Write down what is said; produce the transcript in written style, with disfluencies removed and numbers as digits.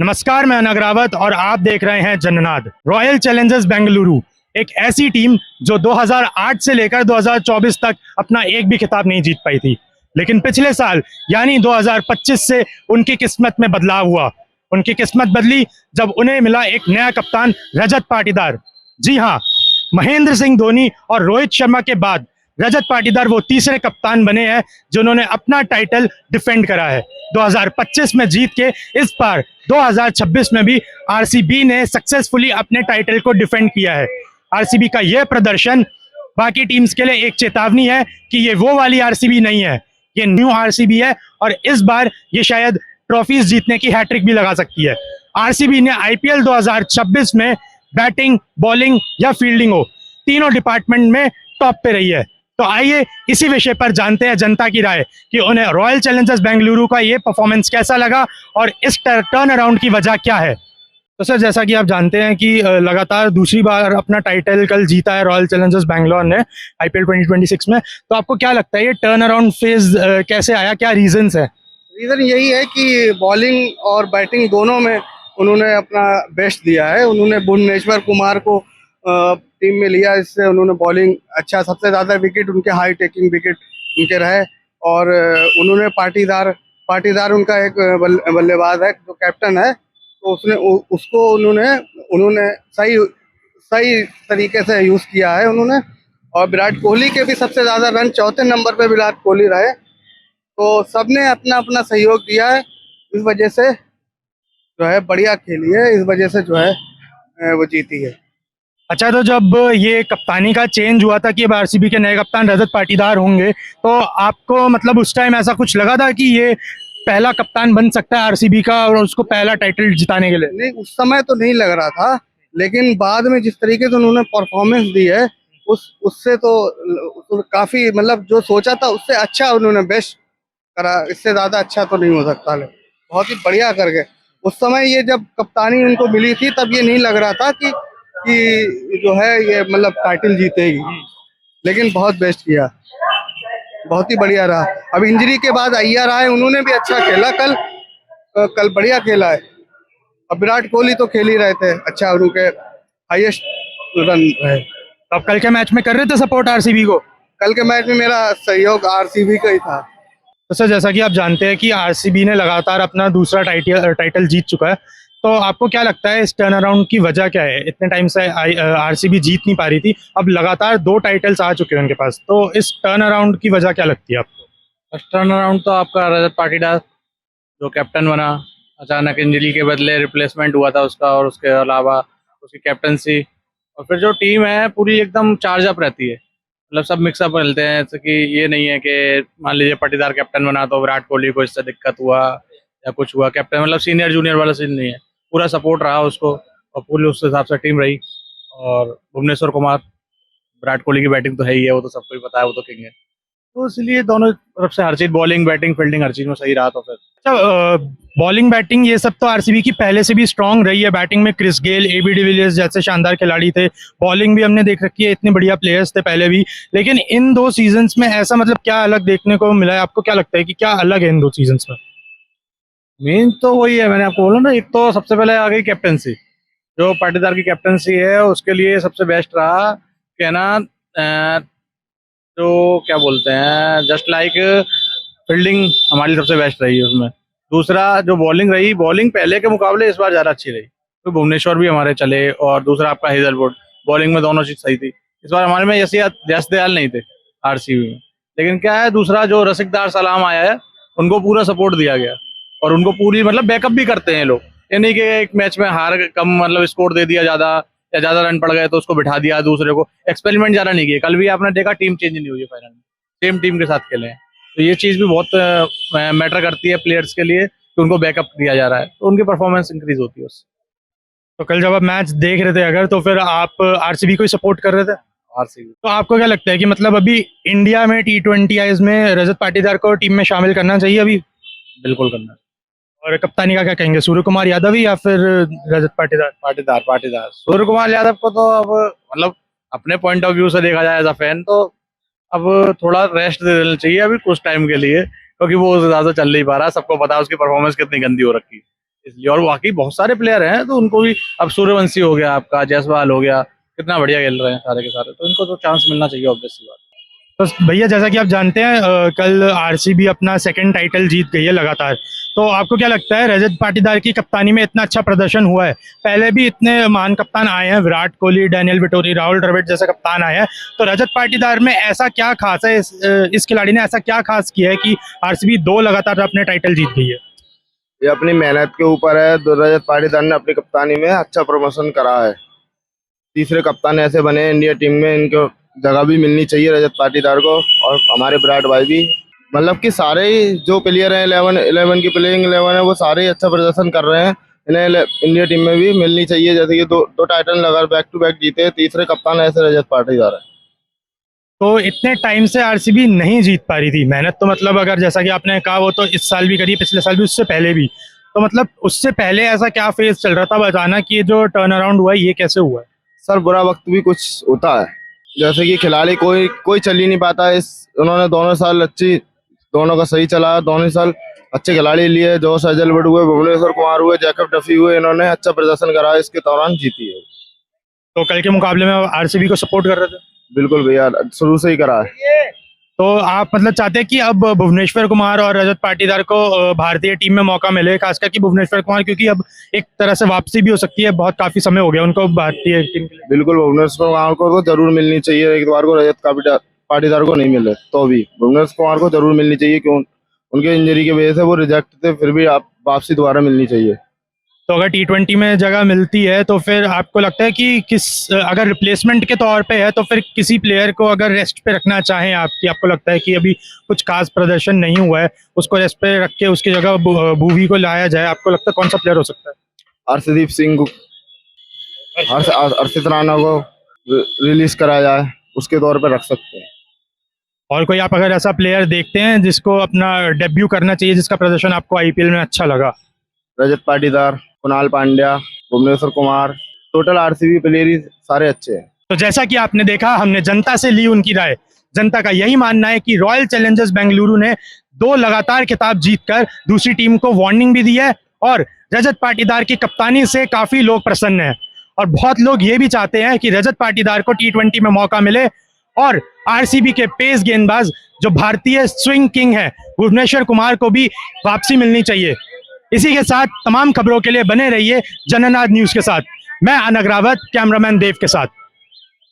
नमस्कार, मैं अनग रावत और आप देख रहे हैं जननाद। रॉयल चैलेंजर्स बेंगलुरु एक ऐसी टीम जो 2008 से लेकर 2024 तक अपना एक भी खिताब नहीं जीत पाई थी, लेकिन पिछले साल यानी 2025 से उनकी किस्मत में बदलाव हुआ। उनकी किस्मत बदली जब उन्हें मिला एक नया कप्तान रजत पाटीदार। जी हाँ, महेंद्र सिंह धोनी और रोहित शर्मा के बाद रजत पाटीदार वो तीसरे कप्तान बने हैं जिन्होंने अपना टाइटल डिफेंड करा है। 2025 में जीत के इस बार 2026 में भी आरसीबी ने सक्सेसफुली अपने टाइटल को डिफेंड किया है। आरसीबी का यह प्रदर्शन बाकी टीम्स के लिए एक चेतावनी है कि ये वो वाली आरसीबी नहीं है, ये न्यू आरसीबी है और इस बार ये शायद ट्रॉफीज जीतने की हैट्रिक भी लगा सकती है। आरसीबी ने आईपीएल 2026 में बैटिंग, बॉलिंग या फील्डिंग हो, तीनों डिपार्टमेंट में टॉप पे रही है। तो आइए इसी विषय पर जानते हैं जनता की राय कि उन्हें रॉयल चैलेंजर्स बेंगलुरु का ये परफॉर्मेंस कैसा लगा और इस टर्न अराउंड की वजह क्या है। तो सर, जैसा कि आप जानते हैं कि लगातार दूसरी बार अपना टाइटल कल जीता है रॉयल चैलेंजर्स बेंगलोर ने आईपीएल 2026 में, तो आपको क्या लगता है ये टर्न अराउंड फेज कैसे आया, क्या रीजंस है? रीज़न यही है कि बॉलिंग और बैटिंग दोनों में उन्होंने अपना बेस्ट दिया है। उन्होंने भुवनेश्वर कुमार को टीम में लिया, इससे उन्होंने बॉलिंग अच्छा, सबसे ज़्यादा विकेट उनके हाई टेकिंग विकेट उनके रहे। और उन्होंने पाटीदार उनका एक बल्लेबाज है जो कैप्टन है, तो उसको उन्होंने सही तरीके से यूज़ किया है उन्होंने। और विराट कोहली के भी सबसे ज़्यादा रन चौथे नंबर पे विराट कोहली रहे, तो सबने अपना अपना सहयोग दिया है। इस वजह से जो है बढ़िया खेली है, इस वजह से जो है वो जीती है। अच्छा, तो जब ये कप्तानी का चेंज हुआ था कि अब आरसीबी के नए कप्तान रजत पाटीदार होंगे, तो आपको मतलब उस टाइम ऐसा कुछ लगा था कि ये पहला कप्तान बन सकता है आरसीबी का और उसको पहला टाइटल जिताने के लिए? नहीं, उस समय तो नहीं लग रहा था, लेकिन बाद में जिस तरीके से उन्होंने परफॉर्मेंस दी है उससे तो काफी, मतलब जो सोचा था उससे अच्छा उन्होंने बेस्ट करा। इससे ज्यादा अच्छा तो नहीं हो सकता, बहुत ही बढ़िया कर गए। उस समय ये जब कप्तानी उनको मिली थी तब ये नहीं लग रहा था कि जो है ये मतलब टाइटल जीतेगी, लेकिन बहुत बेस्ट किया, बहुत ही बढ़िया रहा। अब इंजरी के बाद अय्यर आए, उन्होंने भी अच्छा खेला कल बढ़िया खेला है। अब विराट कोहली तो खेल ही रहे थे अच्छा, उनके हाईएस्ट रन रहे। तो आप कल के मैच में कर रहे थे सपोर्ट आरसीबी को? कल के मैच में मेरा सहयोग आरसीबी का ही था। तो सर, जैसा कि आप जानते हैं कि आरसीबी ने लगातार अपना दूसरा टाइटल जीत चुका है, तो आपको क्या लगता है इस टर्न अराउंड की वजह क्या है? इतने टाइम से आरसीबी जीत नहीं पा रही थी, अब लगातार 2 टाइटल्स आ चुके हैं उनके पास, तो इस टर्न अराउंड की वजह क्या लगती है आपको? फर्स्ट टर्न अराउंड तो आपका रजत पाटीदार जो कैप्टन बना, अचानक इंजरी के बदले रिप्लेसमेंट हुआ था उसका, और उसके अलावा उसकी कैप्टनसी, और फिर जो टीम है पूरी एकदम चार्ज अप रहती है, मतलब सब मिक्सअप मिलते हैं। जैसे कि ये नहीं है कि मान लीजिए पाटीदार कैप्टन बना तो विराट कोहली को इससे दिक्कत हुआ या कुछ हुआ। कैप्टन मतलब सीनियर जूनियर वाला सीन नहीं है, पूरा सपोर्ट रहा उसको और पूरी उस हिसाब से टीम रही। और भुवनेश्वर कुमार, विराट कोहली की बैटिंग तो है ही है, वो तो सबको ही पता है, वो तो किंग है, तो इसलिए दोनों तरफ से हर चीज, बॉलिंग बैटिंग फील्डिंग हर चीज में सही रहा। तो फिर अच्छा, बॉलिंग बैटिंग ये सब तो आरसीबी की पहले से भी स्ट्रांग रही है। बैटिंग में क्रिस गेल, एबी डिविलियर्स जैसे शानदार खिलाड़ी थे, बॉलिंग भी हमने देख रखी है, इतने बढ़िया प्लेयर्स थे पहले भी, लेकिन इन 2 सीजन्स में ऐसा मतलब क्या अलग देखने को मिला है? आपको क्या लगता है कि क्या अलग है इन 2 सीजन्स में? मेन तो वही है, मैंने आपको बोला ना, एक तो सबसे पहले आ गई कैप्टनसी, जो पाटीदार की कैप्टनसी है उसके लिए सबसे बेस्ट रहा कि ना, जो क्या बोलते हैं, जस्ट लाइक फील्डिंग हमारी सबसे बेस्ट रही है उसमें। दूसरा जो बॉलिंग रही, बॉलिंग पहले के मुकाबले इस बार ज़्यादा अच्छी रही, तो भुवनेश्वर भी हमारे चले, और दूसरा आपका हेजलवुड, बॉलिंग में दोनों चीज़ सही थी। इस बार हमारे में यश दयाल नहीं थे आरसीबी में, लेकिन क्या है, दूसरा जो रसिकदार सलाम आया है उनको पूरा सपोर्ट दिया गया, और उनको पूरी मतलब बैकअप भी करते हैं लोग। ये नहीं कि एक मैच में हार कम, मतलब स्कोर दे दिया ज़्यादा या ज़्यादा रन पड़ गए तो उसको बिठा दिया दूसरे को, एक्सपेरिमेंट ज़्यादा नहीं किए। कल भी आपने देखा टीम चेंज नहीं हुई है फाइनल में, सेम टीम के साथ खेले हैं, तो ये चीज़ भी बहुत मैटर करती है प्लेयर्स के लिए कि उनको बैकअप दिया जा रहा है, तो उनकी परफॉर्मेंस इंक्रीज होती है उससे। तो कल जब आप मैच देख रहे थे अगर, तो फिर आप आरसीबी को ही सपोर्ट कर रहे थे? आरसीबी तो आपको क्या लगता है कि मतलब अभी इंडिया में T20 आईज में रजत पाटीदार को टीम में शामिल करना चाहिए अभी? बिल्कुल करना है। और कप्तानी का क्या कहेंगे, सूर्य कुमार यादव ही या फिर रजत पाटीदार? पाटीदार सूर्य कुमार यादव को तो अब मतलब अपने पॉइंट ऑफ व्यू से देखा जाए एज अ फैन, तो अब थोड़ा रेस्ट दे देना चाहिए अभी कुछ टाइम के लिए, क्योंकि वो ज्यादा चल नहीं पा रहा, सबको पता है उसकी परफॉर्मेंस कितनी गंदी हो रखी है। इसलिए। और बाकी बहुत सारे प्लेयर हैं तो उनको भी, अब सूर्यवंशी हो गया आपका, जायसवाल हो गया, कितना बढ़िया खेल रहे हैं सारे के सारे, तो इनको तो चांस मिलना चाहिए ऑब्वियस सी बात। तो भैया जैसा कि आप जानते हैं कल आरसीबी अपना सेकंड टाइटल जीत गई है लगातार। तो आपको क्या लगता है रजत पाटीदार की कप्तानी में इतना अच्छा प्रदर्शन हुआ है? पहले भी इतने महान कप्तान आए हैं, विराट कोहली, डैनियल विटोरी, राहुल द्रविड़ जैसे कप्तान आए हैं, तो रजत पाटीदार में ऐसा क्या खास है, इस खिलाड़ी ने ऐसा क्या खास किया है कि आरसीबी 2 लगातार अपने टाइटल जीत गई है? ये अपनी मेहनत के ऊपर है। रजत पाटीदार ने अपनी कप्तानी में अच्छा प्रमोशन करा है। तीसरे कप्तान ऐसे बने इंडिया टीम में, इनको जगह भी मिलनी चाहिए रजत पाटीदार को। और हमारे विराट भाई भी, मतलब कि सारे ही जो प्लेयर हैं 11 की प्लेइंग 11 है, वो सारे ही अच्छा प्रदर्शन कर रहे हैं। इन्हें इंडिया टीम में भी मिलनी चाहिए। जैसे कि दो टाइटल लगा बैक टू बैक जीते, तीसरे कप्तान ऐसे रजत पाटीदार है। तो इतने टाइम से आरसीबी नहीं जीत पा रही थी। मेहनत तो मतलब अगर जैसा कि आपने कहा वो तो इस साल भी करी, पिछले साल भी, उससे पहले भी। तो मतलब उससे पहले ऐसा क्या फेज चल रहा था, बताना कि ये जो टर्न अराउंड हुआ है ये कैसे हुआ है? सर बुरा वक्त भी कुछ होता है, जैसे कि खिलाड़ी कोई चल ही नहीं पाता। उन्होंने दोनों साल दोनों का सही चला, दोनों साल अच्छे खिलाड़ी लिए। जोश हेजलवुड हुए, भुवनेश्वर कुमार हुए, जैकब डफी हुए, इन्होंने अच्छा प्रदर्शन करा, इसके दौरान जीती है। तो कल के मुकाबले में आरसीबी को सपोर्ट कर रहे थे? बिल्कुल भैया, शुरू से ही करा है। तो आप मतलब चाहते हैं कि अब भुवनेश्वर कुमार और रजत पाटीदार को भारतीय टीम में मौका मिले, खासकर कि भुवनेश्वर कुमार, क्योंकि अब एक तरह से वापसी भी हो सकती है, बहुत काफी समय हो गया उनको भारतीय टीम के लिए। बिल्कुल, भुवनेश्वर कुमार को तो जरूर मिलनी चाहिए। एक बार को रजत पाटीदार को नहीं मिले तो भी भुवनेश्वर कुमार को जरूर मिलनी चाहिए। क्यों? उनके इंजरी की वजह से वो रिजेक्ट थे, फिर भी आप वापसी दोबारा मिलनी चाहिए। तो अगर T20 में जगह मिलती है तो फिर आपको लगता है कि अगर रिप्लेसमेंट के तौर पे है तो फिर किसी प्लेयर को अगर रेस्ट पे रखना चाहें आपको लगता है कि अभी कुछ खास प्रदर्शन नहीं हुआ है, उसको रेस्ट पे रख के उसकी जगह भूवी को लाया जाए, आपको लगता है कौन सा प्लेयर हो सकता है? अर्शदीप सिंह को, अर्शित राणा को रिलीज कराया जाए, उसके तौर पे रख सकते हैं। और कोई आप अगर ऐसा प्लेयर देखते हैं जिसको अपना डेब्यू करना चाहिए, जिसका प्रदर्शन आपको आईपीएल में अच्छा लगा? Rajat Patidar, Krunal Pandya, Bhuvneshwar Kumar, total RCB player ही सारे अच्छे हैं। तो जैसा कि आपने देखा, हमने जनता से ली उनकी राय। जनता का यही मानना है कि रॉयल चैलेंजर्स बेंगलुरु ने 2 लगातार खिताब जीतकर दूसरी टीम को वार्निंग भी दी है और रजत पाटीदार की कप्तानी से काफी लोग प्रसन्न हैं। और बहुत लोग ये भी चाहते हैं कि रजत पाटीदार को T20 में मौका मिले और आरसीबी के पेस गेंदबाज जो भारतीय स्विंग किंग है भुवनेश्वर कुमार को भी वापसी मिलनी चाहिए। इसी के साथ तमाम खबरों के लिए बने रहिए जननाद न्यूज के साथ। मैं अनग रावत, कैमरामैन देव के साथ।